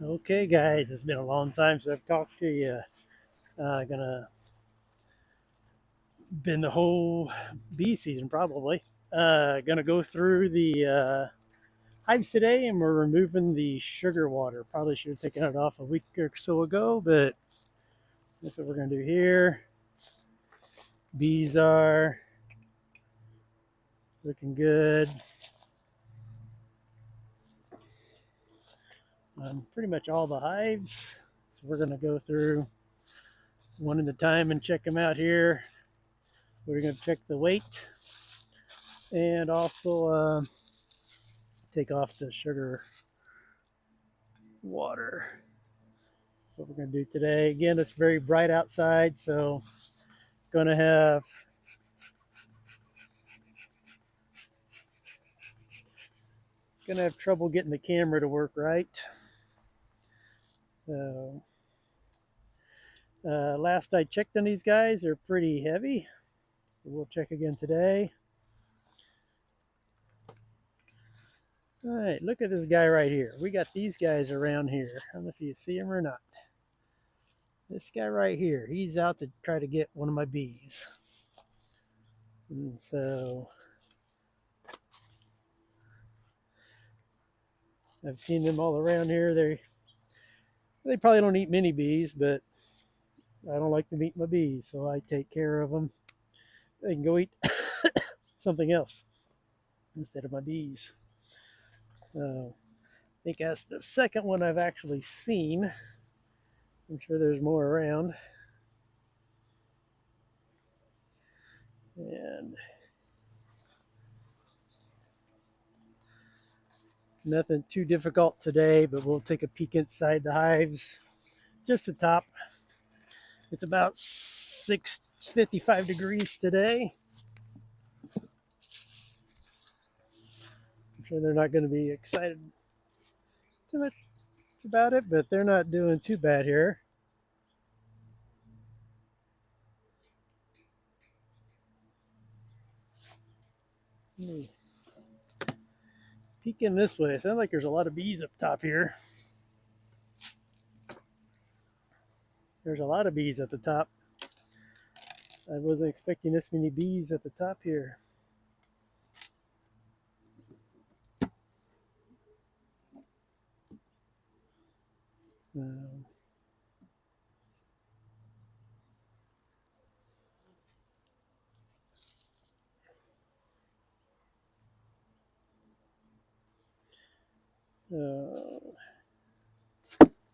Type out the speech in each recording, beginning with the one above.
Okay, guys, it's been a long time since I've talked to you. Gonna been the whole bee season probably. Gonna go through the hives today, and we're removing the sugar water. Probably should have taken it off a week or so ago, but that's what we're gonna do here. Bees are looking good. Pretty much all the hives. So we're gonna go through one at a time and check them out here. We're gonna check the weight and also take off the sugar water. That's what we're going to do today. Again, it's very bright outside, so gonna have trouble getting the camera to work right. So last I checked on these guys, they're pretty heavy. We'll check again today. All right, look at this guy right here. We got these guys around here. I don't know if you see him or not. This guy right here, he's out to try to get one of my bees. And so I've seen them all around here. They probably don't eat many bees, but I don't like to eat my bees, so I take care of them. They can go eat something else instead of my bees. So I think that's the second one I've actually seen. I'm sure there's more around. And nothing too difficult today, but we'll take a peek inside the hives. Just the top. It's about 655 degrees today. I'm sure they're not going to be excited too much about it, but they're not doing too bad here. Peeking this way. It sounds like there's a lot of bees up top here. There's a lot of bees at the top. I wasn't expecting this many bees at the top here. Um, so,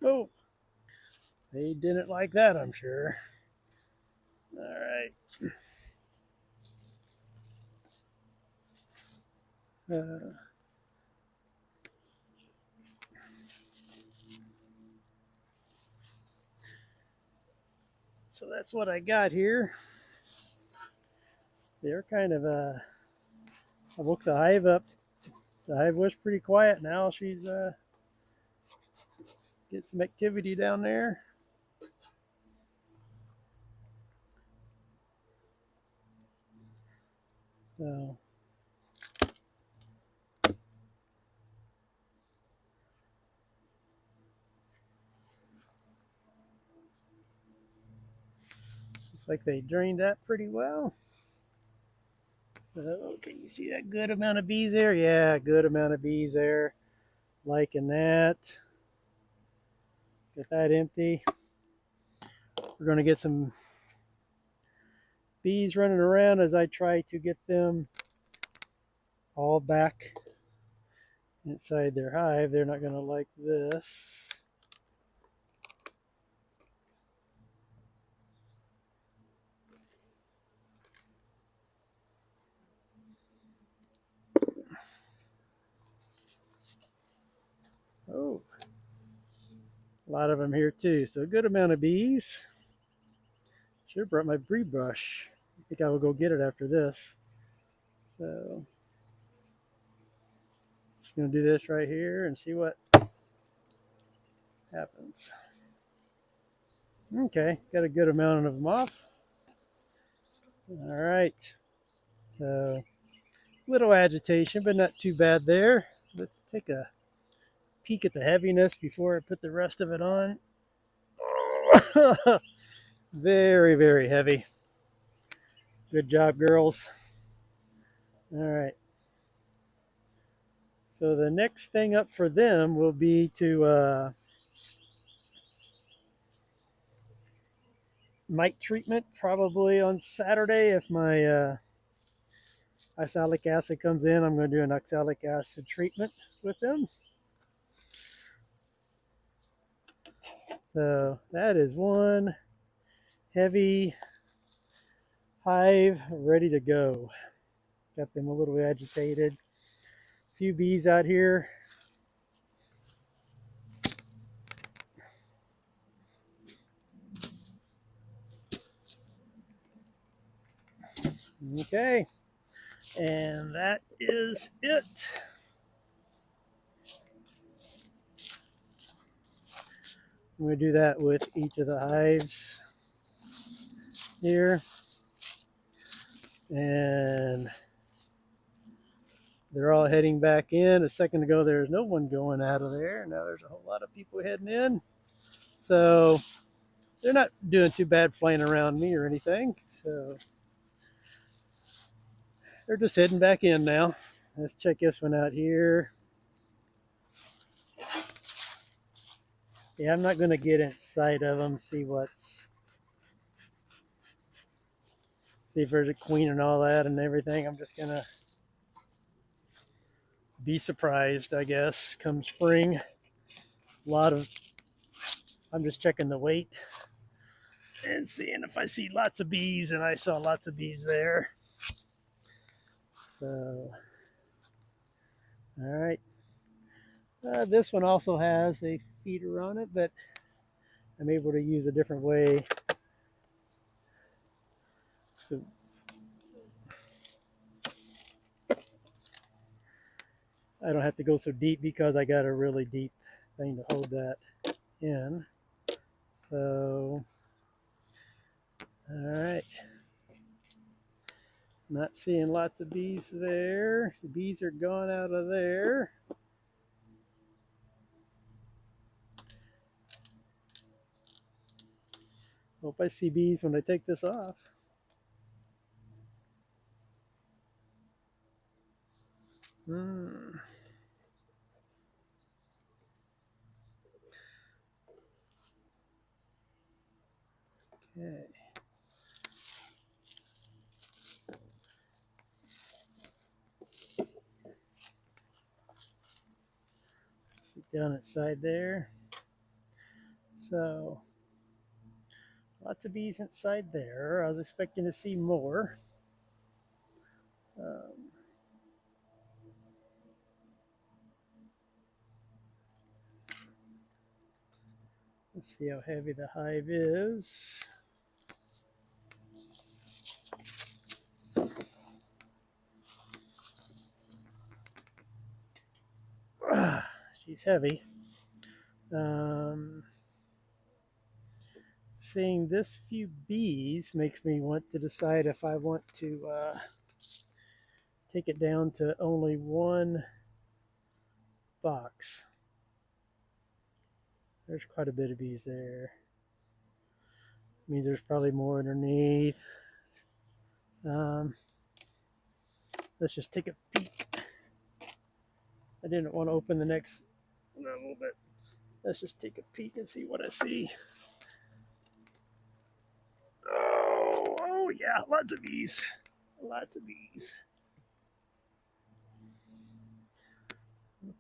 oh, they didn't like that, I'm sure. All right. Uh, so that's what I got here. They're kind of, I woke the hive up. The hive was pretty quiet. Now she's get some activity down there. So looks like they drained that pretty well. So can you see that good amount of bees there? Yeah, good amount of bees there. Liking that. Get that empty. We're going to get some bees running around as I try to get them all back inside their hive. They're not going to like this. Oh, a lot of them here too. So a good amount of bees. Should have brought my bee brush. I think I will go get it after this. So just going to do this right here and see what happens. Okay, got a good amount of them off. All right. So little agitation, but not too bad there. Let's take a peek at the heaviness before I put the rest of it on. Very, very heavy. Good job, girls. All right. So the next thing up for them will be to mite treatment, probably on Saturday. If my oxalic acid comes in, I'm going to do an oxalic acid treatment with them. So that is one heavy hive ready to go. Got them a little agitated. A few bees out here. Okay, and that is it. I'm going to do that with each of the hives here. And they're all heading back in. A second ago, there was no one going out of there. Now there's a whole lot of people heading in. So they're not doing too bad flying around me or anything. So they're just heading back in now. Let's check this one out here. Yeah, I'm not going to get inside of them, see if there's a queen and all that and everything. I'm just going to be surprised, I guess, come spring. I'm just checking the weight and seeing if I see lots of bees, and I saw lots of bees there. So, all right. This one also has a feeder on it, but I'm able to use a different way. So I don't have to go so deep because I got a really deep thing to hold that in. So, all right. Not seeing lots of bees there. The bees are gone out of there. Hope I see bees when I take this off. Okay. See down inside there. So lots of bees inside there. I was expecting to see more. Let's see how heavy the hive is. She's heavy. Seeing this few bees makes me want to decide if I want to take it down to only one box. There's quite a bit of bees there. Means there's probably more underneath. Let's just take a peek. I didn't want to open the next little bit. Let's just take a peek and see what I see. Oh yeah, lots of bees. Lots of bees.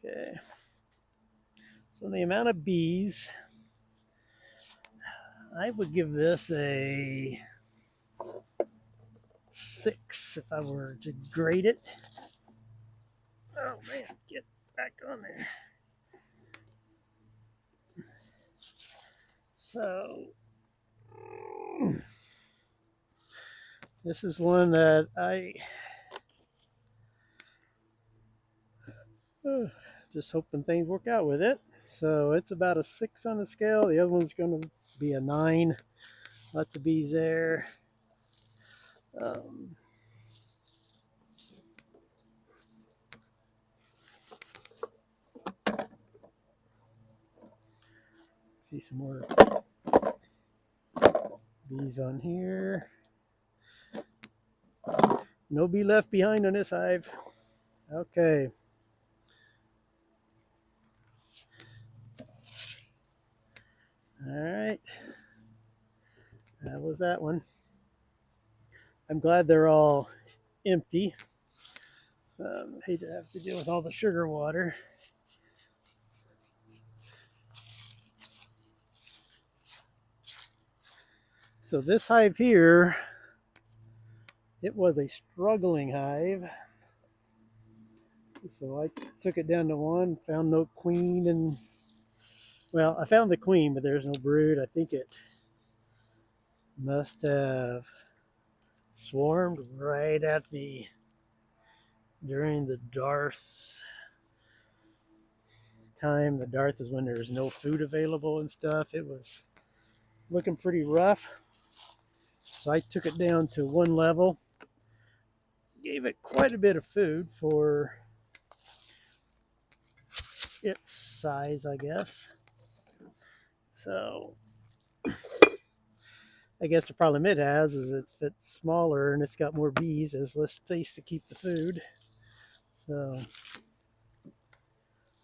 Okay. So the amount of bees, I would give this a 6 if I were to grade it. Oh man, get back on there. So this is one that I just hoping things work out with it. So it's about a 6 on the scale. The other one's going to be a 9. Lots of bees there. See some more bees on here. No bee left behind on this hive. Okay. All right. That was that one. I'm glad they're all empty. Hate to have to deal with all the sugar water. So this hive here, it was a struggling hive. So I took it down to one, found no queen, and well, I found the queen, but there's no brood. I think it must have swarmed right at during the Darth time. The Darth is when there was no food available and stuff. It was looking pretty rough. So I took it down to one level, gave it quite a bit of food for its size, I guess. So I guess the problem it has is it's smaller and it's got more bees. There's less space to keep the food. So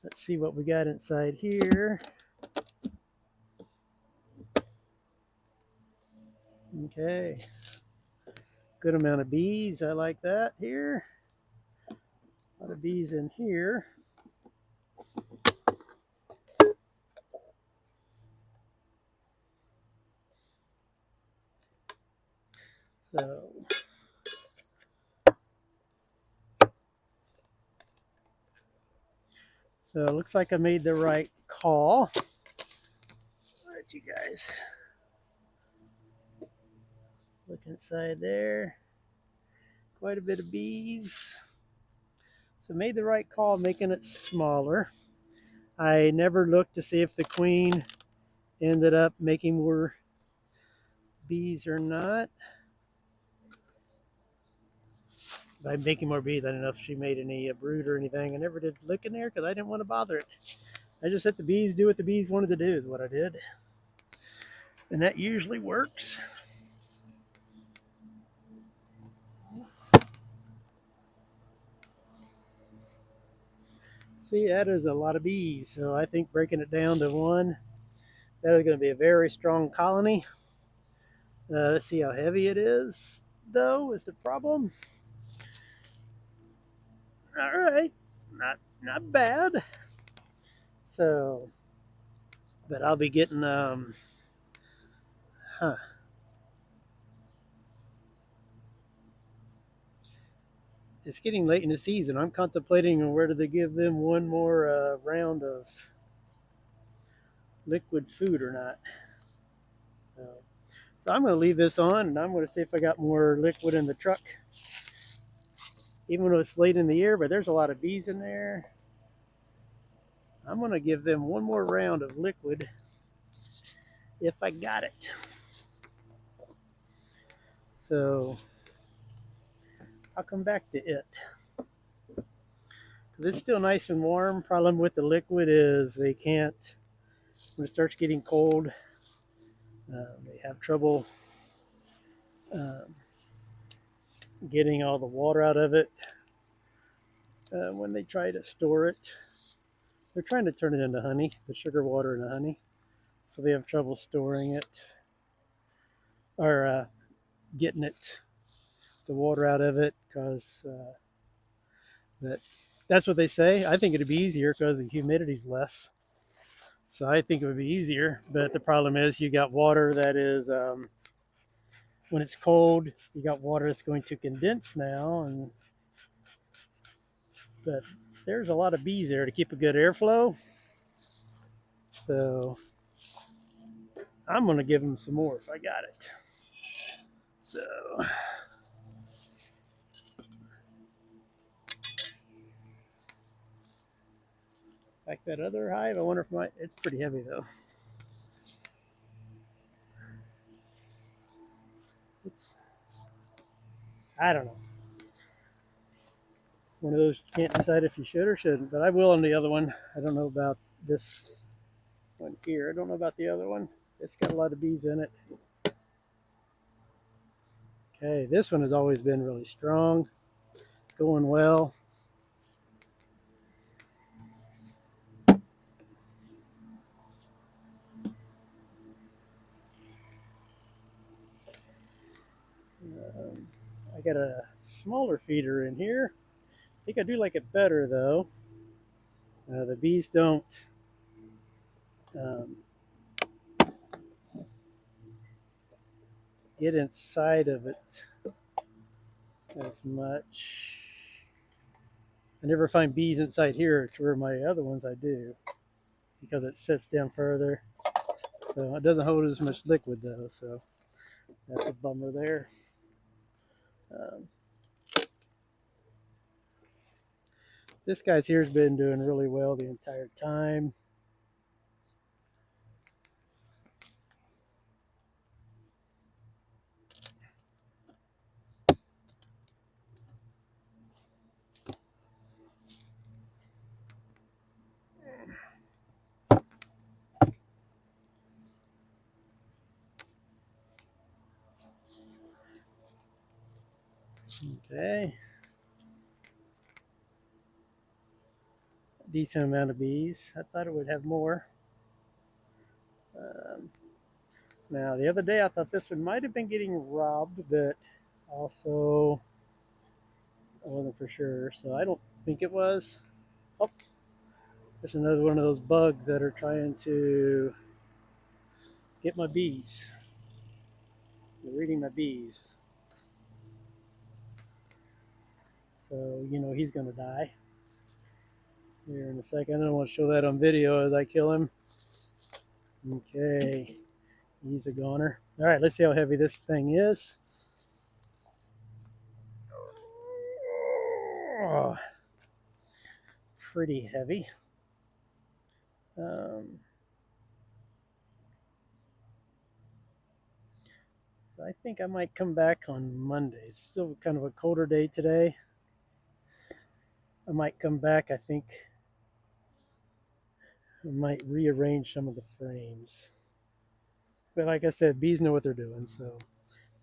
let's see what we got inside here. Okay. Good amount of bees. I like that here. A lot of bees in here. So it looks like I made the right call. All right, you guys. Look inside there. Quite a bit of bees. So made the right call making it smaller. I never looked to see if the queen ended up making more bees or not. By making more bees, I don't know if she made any brood or anything. I never did look in there because I didn't want to bother it. I just let the bees do what the bees wanted to do is what I did. And that usually works. See, that is a lot of bees. So I think breaking it down to one, that is going to be a very strong colony. Let's see how heavy it is, though, is the problem. All right, not bad. So, but I'll be getting huh. It's getting late in the season. I'm contemplating whether to give them one more round of liquid food or not. So I'm going to leave this on, and I'm going to see if I got more liquid in the truck. Even though it's late in the year, but there's a lot of bees in there. I'm going to give them one more round of liquid if I got it. So I'll come back to it. It's still nice and warm. Problem with the liquid is they can't, when it starts getting cold, they have trouble getting all the water out of it when they try to store it. They're trying to turn it into honey, the sugar water into honey. So they have trouble storing it or getting it, the water out of it, because that's what they say. I think it'd be easier because the humidity's less. So I think it would be easier. But the problem is you got water that is, when it's cold, you got water that's going to condense now. But there's a lot of bees there to keep a good airflow. So I'm going to give them some more if I got it. So like that other hive, I wonder if it's pretty heavy though. I don't know. One of those you can't decide if you should or shouldn't, but I will on the other one. I don't know about this one here. I don't know about the other one. It's got a lot of bees in it. Okay, this one has always been really strong, going well. I got a smaller feeder in here. I think I do like it better though. The bees don't um, get inside of it as much. I never find bees inside here to where my other ones I do because it sits down further. So it doesn't hold as much liquid though. So that's a bummer there. Um, this guy's here's been doing really well the entire time. Okay. Decent amount of bees. I thought it would have more. Um, Now, the other day I thought this one might have been getting robbed, but also I wasn't for sure, so I don't think it was. Oh, there's another one of those bugs that are trying to get my bees. They're eating my bees. So, you know, he's going to die here in a second. I don't want to show that on video as I kill him. Okay, he's a goner. All right, let's see how heavy this thing is. Oh, pretty heavy. Um, So I think I might come back on Monday. It's still kind of a colder day today. I might come back. I think I might rearrange some of the frames. But like I said, bees know what they're doing, so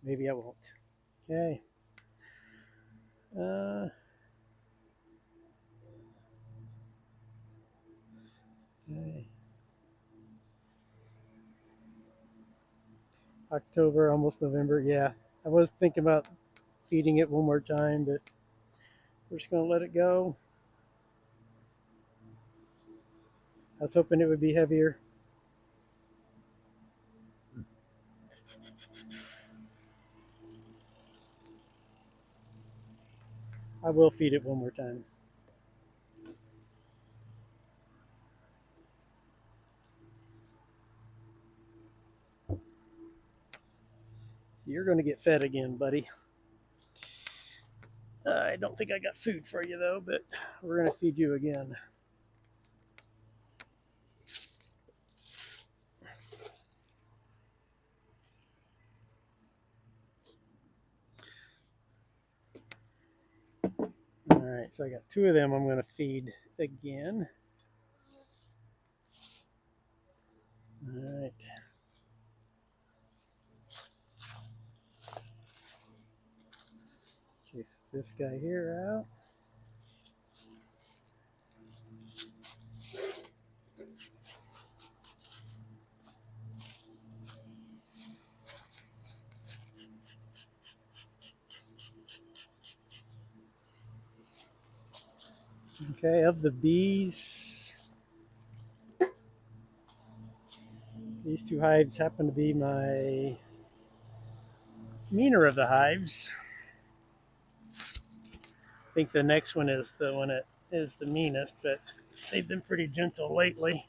maybe I won't. Okay. Uh, okay. October, almost November. Yeah, I was thinking about feeding it one more time, but we're just going to let it go. I was hoping it would be heavier. I will feed it one more time. So you're going to get fed again, buddy. I don't think I got food for you though, but we're going to feed you again. All right, so I got two of them I'm going to feed again. All right. Chase this guy here out. Okay, of the bees, these two hives happen to be my meaner of the hives. I think the next one is the one that is the meanest, but they've been pretty gentle lately.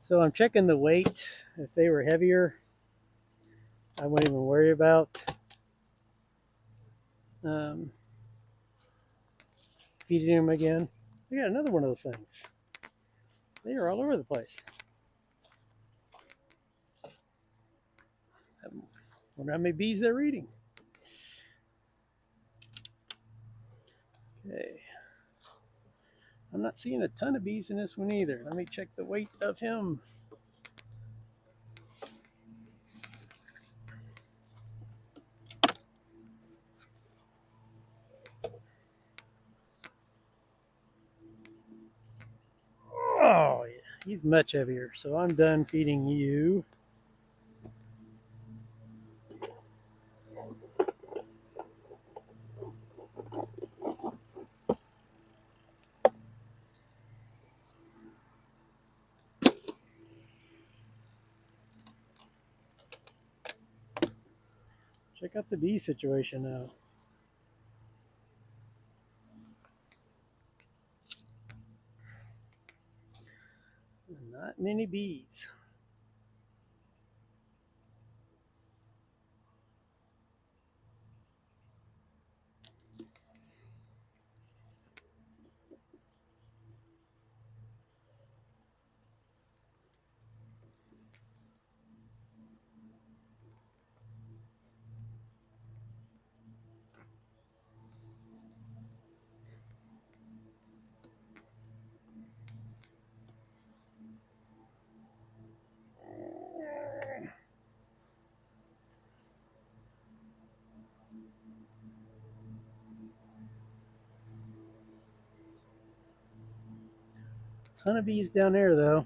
So I'm checking the weight. If they were heavier, I wouldn't even worry about um, feeding them again. I got another one of those things. They are all over the place. I wonder how many bees they're eating. Okay. I'm not seeing a ton of bees in this one either. Let me check the weight of him. Oh, yeah, he's much heavier. So I'm done feeding you. Check out the bee situation now. Not many bees. Ton of bees down there though.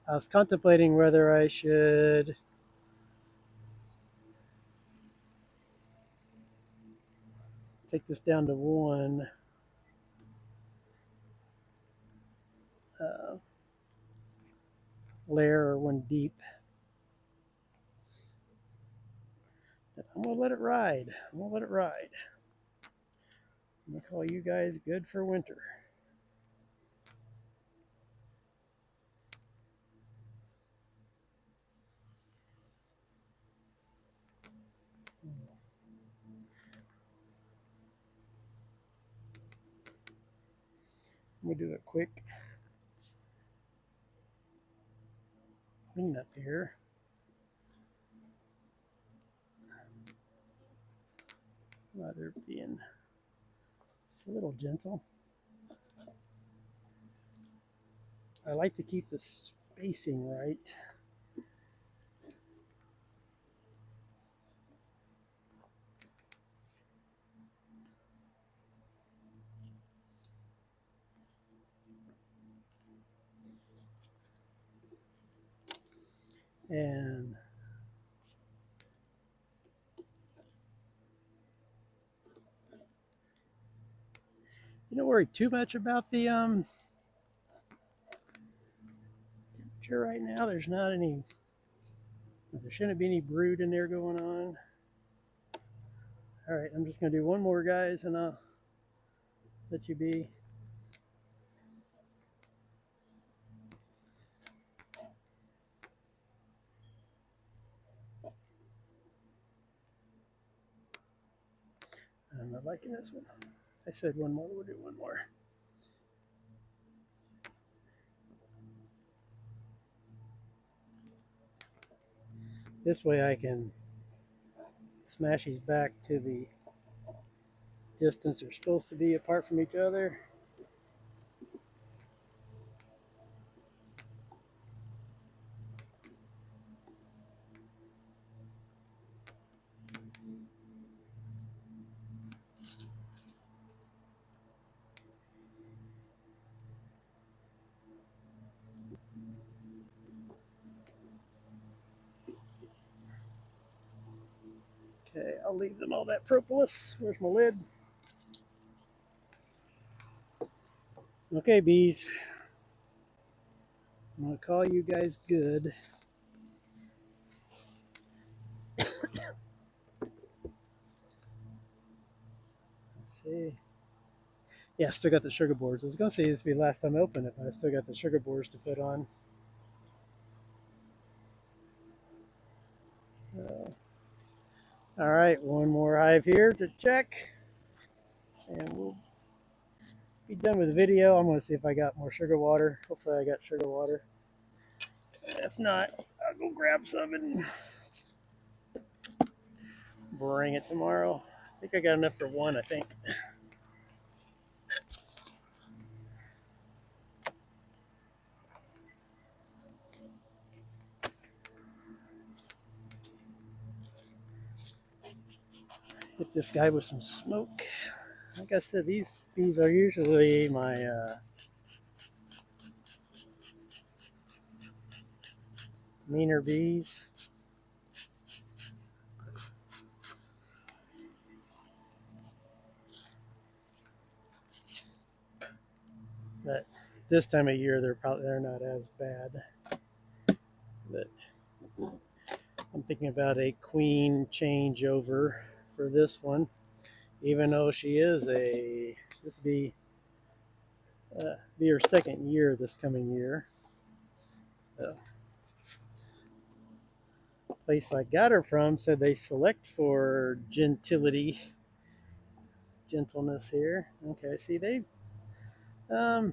I was contemplating whether I should take this down to one uh, layer or one deep. But I'm gonna let it ride. I'm gonna let it ride. I'm gonna call you guys good for winter. I'm gonna do a quick cleanup here. While they're being a little gentle. I like to keep the spacing right. And you don't worry too much about the temperature right now. There's not any, there shouldn't be any brood in there going on. All right, I'm just gonna do one more, guys, and I'll let you be. I'm not liking this one. I said one more, we'll do one more. This way I can smash these back to the distance they're supposed to be apart from each other. Okay, I'll leave them all that propolis. Where's my lid? Okay, bees. I'm gonna call you guys good. Let's see. Yeah, still got the sugar boards. I was gonna say this would be the last time I open it, but I still got the sugar boards to put on. So, all right, one more hive here to check, and we'll be done with the video. I'm gonna see if I got more sugar water. Hopefully I got sugar water. If not, I'll go grab some and bring it tomorrow. I think I got enough for one, I think. This guy with some smoke. Like I said, these bees are usually my meaner bees. But this time of year, they're not as bad. But I'm thinking about a queen changeover for this one, even though she is this be her second year this coming year. So, the place I got her from said they select for gentleness here. Okay, see um,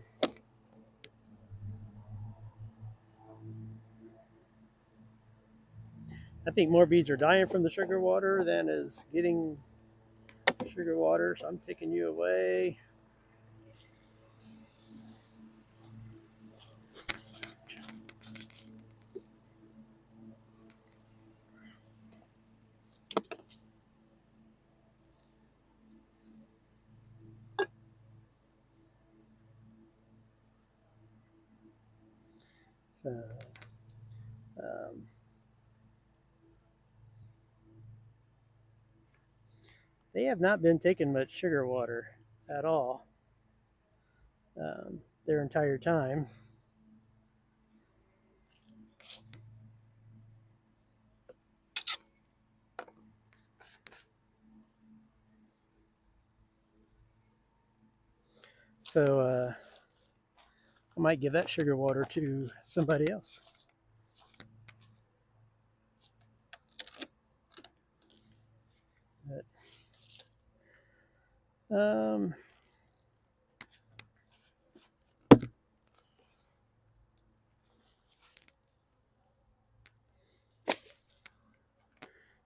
I think more bees are dying from the sugar water than is getting sugar water. So I'm taking you away. So, um, they have not been taking much sugar water at all their entire time. So I might give that sugar water to somebody else. But,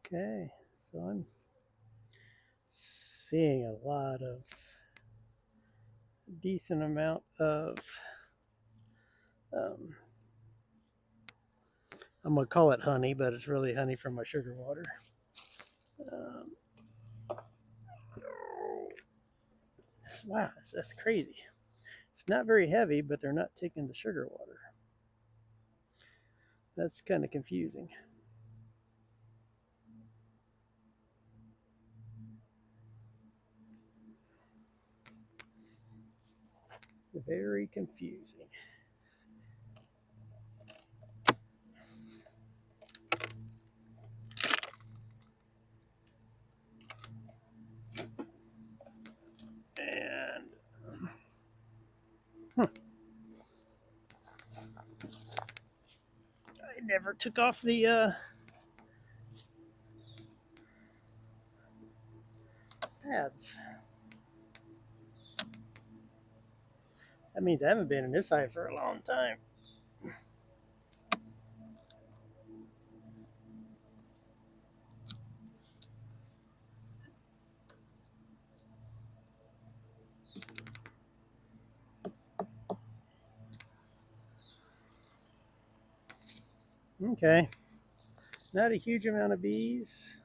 okay, so I'm seeing a lot of decent amount of um, I'm gonna call it honey, but it's really honey from my sugar water. Um, wow, that's crazy. It's not very heavy, but they're not taking the sugar water. That's kind of confusing. Very confusing. And I never took off the pads. That means I haven't been in this hive for a long time. Okay, not a huge amount of bees,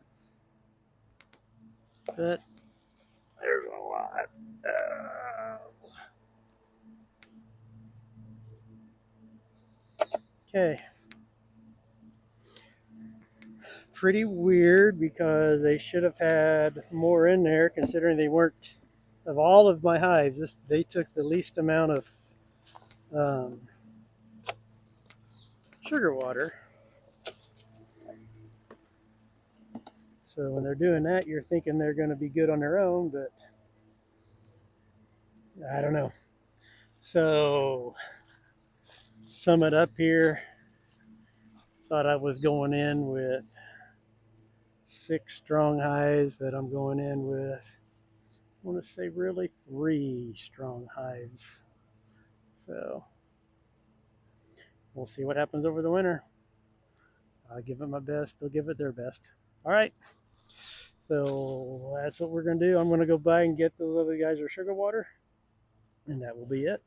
but there's a lot. Okay. Pretty weird because they should have had more in there considering they weren't, of all of my hives, they took the least amount of um, sugar water. So when they're doing that, you're thinking they're going to be good on their own, but I don't know. So sum it up here. Thought I was going in with 6 strong hives, but I'm going in with, I want to say really 3 strong hives. So we'll see what happens over the winter. I'll give it my best. They'll give it their best. All right. So that's what we're going to do. I'm going to go by and get those other guys their sugar water, and that will be it.